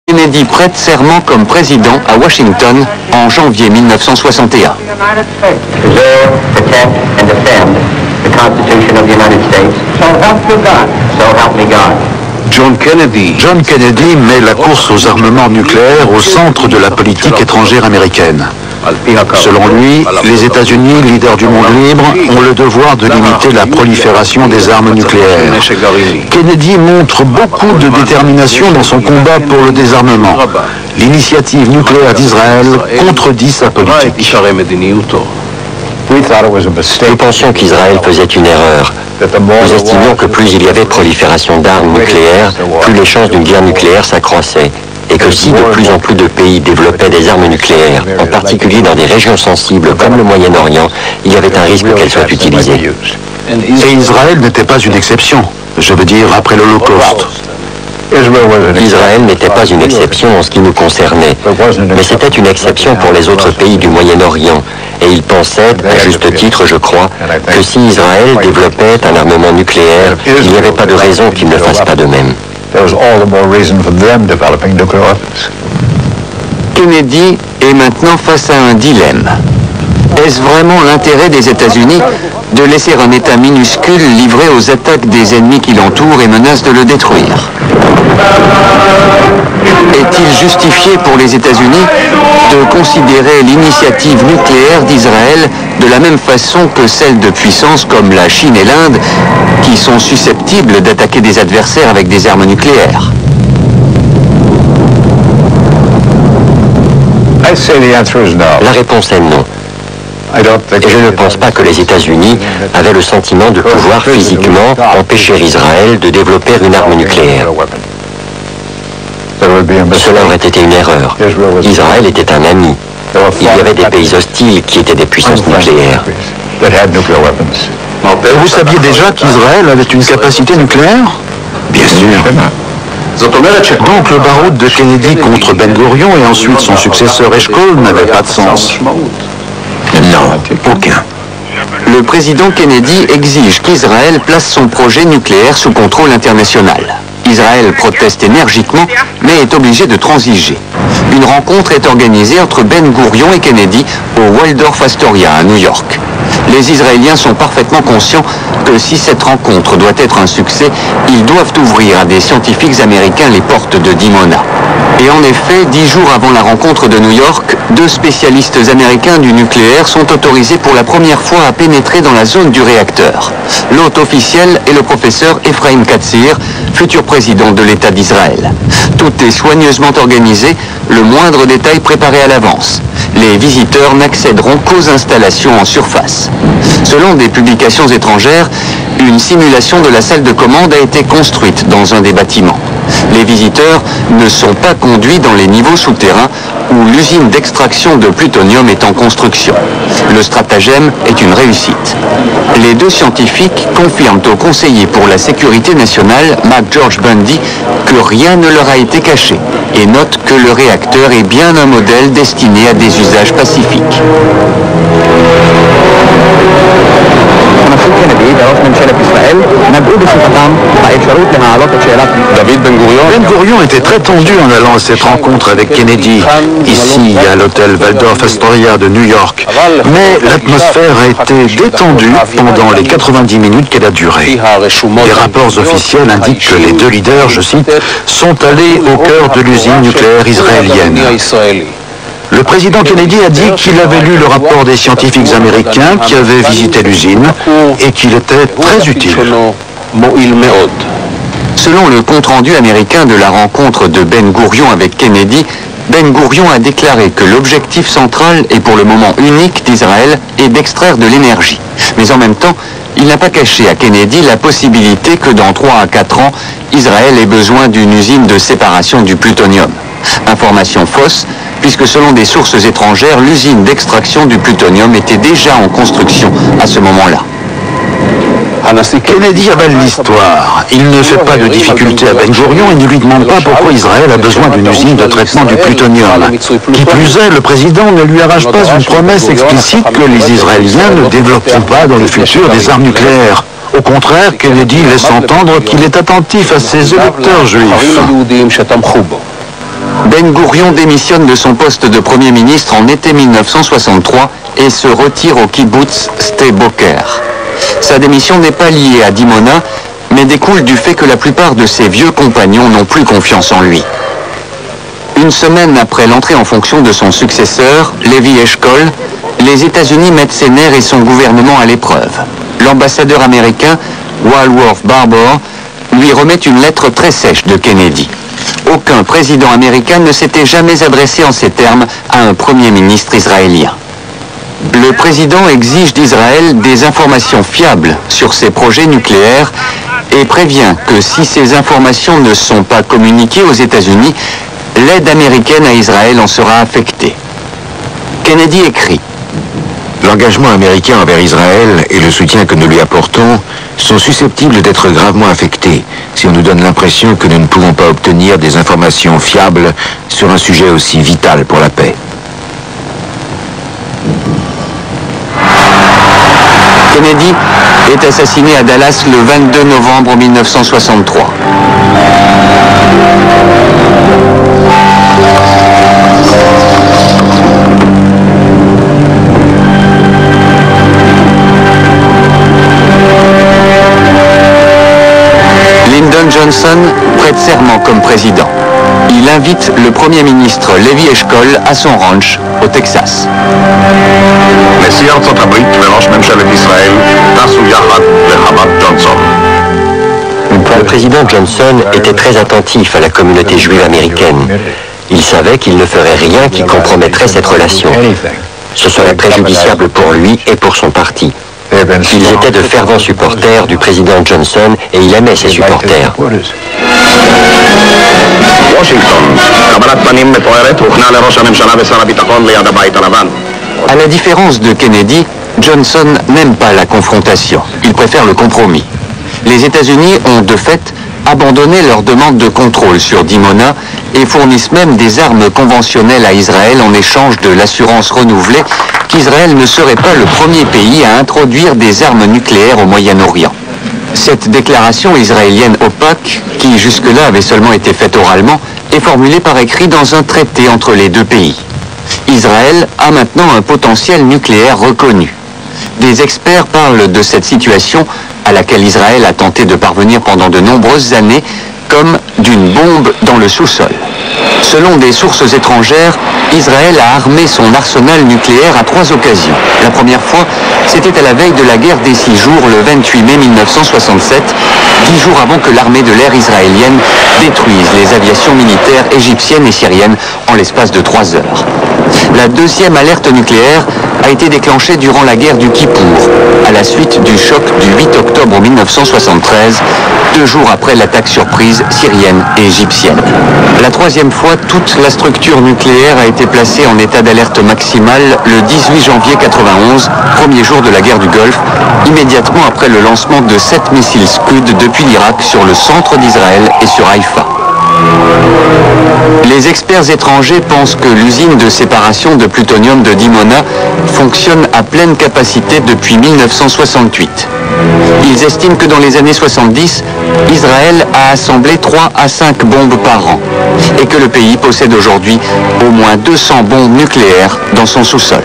Kennedy prête serment comme président à Washington en janvier 1961. John Kennedy met la course aux armements nucléaires au centre de la politique étrangère américaine. Selon lui, les États-Unis, leaders du monde libre, ont le devoir de limiter la prolifération des armes nucléaires. Kennedy montre beaucoup de détermination dans son combat pour le désarmement. L'initiative nucléaire d'Israël contredit sa politique. Nous pensions qu'Israël faisait une erreur. Nous estimions que plus il y avait de prolifération d'armes nucléaires, plus les chances d'une guerre nucléaire s'accroissaient. Et que si de plus en plus de pays développaient des armes nucléaires, en particulier dans des régions sensibles comme le Moyen-Orient, il y avait un risque qu'elles soient utilisées. Et Israël n'était pas une exception, je veux dire après l'Holocauste. Israël n'était pas une exception en ce qui nous concernait, mais c'était une exception pour les autres pays du Moyen-Orient. Et il pensait, à juste titre je crois, que si Israël développait un armement nucléaire, il n'y avait pas de raison qu'il ne fasse pas de même. Kennedy est maintenant face à un dilemme. Est-ce vraiment l'intérêt des États-Unis de laisser un État minuscule livré aux attaques des ennemis qui l'entourent et menace de le détruire? Est-il justifié pour les États-Unis de considérer l'initiative nucléaire d'Israël de la même façon que celle de puissances comme la Chine et l'Inde, qui sont susceptibles d'attaquer des adversaires avec des armes nucléaires? La réponse est non. Et je ne pense pas que les États-Unis avaient le sentiment de pouvoir physiquement empêcher Israël de développer une arme nucléaire. Cela aurait été une erreur. Israël était un ami. Il y avait des pays hostiles qui étaient des puissances nucléaires. Vous saviez déjà qu'Israël avait une capacité nucléaire? Bien sûr. Donc le baroud de Kennedy contre Ben Gurion et ensuite son successeur Eshkol n'avait pas de sens. Non, aucun. Le président Kennedy exige qu'Israël place son projet nucléaire sous contrôle international. Israël proteste énergiquement, mais est obligé de transiger. Une rencontre est organisée entre Ben Gurion et Kennedy au Waldorf Astoria à New York. Les Israéliens sont parfaitement conscients que si cette rencontre doit être un succès, ils doivent ouvrir à des scientifiques américains les portes de Dimona. Et en effet, 10 jours avant la rencontre de New York, 2 spécialistes américains du nucléaire sont autorisés pour la première fois à pénétrer dans la zone du réacteur. L'hôte officiel est le professeur Ephraim Katzir, futur président de l'État d'Israël. Tout est soigneusement organisé, le moindre détail préparé à l'avance. Les visiteurs n'accéderont qu'aux installations en surface. Selon des publications étrangères, une simulation de la salle de commande a été construite dans un des bâtiments. Les visiteurs ne sont pas conduits dans les niveaux souterrains où l'usine d'extraction de plutonium est en construction. Le stratagème est une réussite. Les 2 scientifiques confirment au conseiller pour la sécurité nationale, McGeorge Bundy, que rien ne leur a été caché et notent que le réacteur est bien un modèle destiné à des usages pacifiques. Ben Gurion était très tendu en allant à cette rencontre avec Kennedy, ici à l'hôtel Waldorf Astoria de New York. Mais l'atmosphère a été détendue pendant les 90 minutes qu'elle a duré. Les rapports officiels indiquent que les 2 leaders, je cite, sont allés au cœur de l'usine nucléaire israélienne. Le président Kennedy a dit qu'il avait lu le rapport des scientifiques américains qui avaient visité l'usine et qu'il était très utile. Selon le compte-rendu américain de la rencontre de Ben Gurion avec Kennedy, Ben Gurion a déclaré que l'objectif central et pour le moment unique d'Israël est d'extraire de l'énergie. Mais en même temps, il n'a pas caché à Kennedy la possibilité que dans 3 à 4 ans, Israël ait besoin d'une usine de séparation du plutonium. Information fausse, puisque selon des sources étrangères, l'usine d'extraction du plutonium était déjà en construction à ce moment-là. Kennedy avale l'histoire. Il ne fait pas de difficulté à Ben Gurion et ne lui demande pas pourquoi Israël a besoin d'une usine de traitement du plutonium. Qui plus est, le président ne lui arrache pas une promesse explicite que les Israéliens ne développeront pas dans le futur des armes nucléaires. Au contraire, Kennedy laisse entendre qu'il est attentif à ses électeurs juifs. Ben Gourion démissionne de son poste de Premier ministre en été 1963 et se retire au kibboutz Sde Boker. Sa démission n'est pas liée à Dimona, mais découle du fait que la plupart de ses vieux compagnons n'ont plus confiance en lui. Une semaine après l'entrée en fonction de son successeur, Levi Eshkol, les États-Unis mettent ses nerfs et son gouvernement à l'épreuve. L'ambassadeur américain, Walworth Barbour, lui remet une lettre très sèche de Kennedy. Aucun président américain ne s'était jamais adressé en ces termes à un premier ministre israélien. Le président exige d'Israël des informations fiables sur ses projets nucléaires et prévient que si ces informations ne sont pas communiquées aux États-Unis, l'aide américaine à Israël en sera affectée. Kennedy écrit: L'engagement américain envers Israël et le soutien que nous lui apportons sont susceptibles d'être gravement affectés si on nous donne l'impression que nous ne pouvons pas obtenir des informations fiables sur un sujet aussi vital pour la paix. Kennedy est assassiné à Dallas le 22 novembre 1963. Lyndon Johnson prête serment comme président. Il invite le Premier ministre Levi Eshkol à son ranch au Texas. נשיא ארצות הברית וראש ממשלת ישראל טסו יחד לחוות ג'ונסון. Le président Johnson était très attentif à la communauté juive américaine. Il savait qu'il ne ferait rien qui compromettrait cette relation. Ce serait préjudiciable pour lui et pour son parti. Ils étaient de fervents supporters du président Johnson et il aimait ses supporters. וושינגטון, קבלת פנים מפוארת הוכנה לראש הממשלה ושר הביטחון ליד הבית הלבן. À la différence de Kennedy, Johnson n'aime pas la confrontation. Il préfère le compromis. Les États-Unis ont de fait abandonné leur demande de contrôle sur Dimona et fournissent même des armes conventionnelles à Israël en échange de l'assurance renouvelée qu'Israël ne serait pas le premier pays à introduire des armes nucléaires au Moyen-Orient. Cette déclaration israélienne opaque, qui jusque-là avait seulement été faite oralement, est formulée par écrit dans un traité entre les deux pays. Israël a maintenant un potentiel nucléaire reconnu. Des experts parlent de cette situation à laquelle Israël a tenté de parvenir pendant de nombreuses années comme d'une bombe dans le sous-sol. Selon des sources étrangères, Israël a armé son arsenal nucléaire à 3 occasions. La première fois, c'était à la veille de la guerre des 6 jours, le 28 mai 1967, 10 jours avant que l'armée de l'air israélienne détruise les aviations militaires égyptiennes et syriennes en l'espace de 3 heures. La deuxième alerte nucléaire a été déclenchée durant la guerre du Kippour, à la suite du choc du 8 octobre 1973, 2 jours après l'attaque surprise syrienne et égyptienne. La troisième fois, toute la structure nucléaire a été placée en état d'alerte maximale le 18 janvier 1991, premier jour de la guerre du Golfe, immédiatement après le lancement de 7 missiles Scud depuis l'Irak sur le centre d'Israël et sur Haïfa. Les experts étrangers pensent que l'usine de séparation de plutonium de Dimona fonctionne à pleine capacité depuis 1968. Ils estiment que dans les années 70, Israël a assemblé 3 à 5 bombes par an et que le pays possède aujourd'hui au moins 200 bombes nucléaires dans son sous-sol.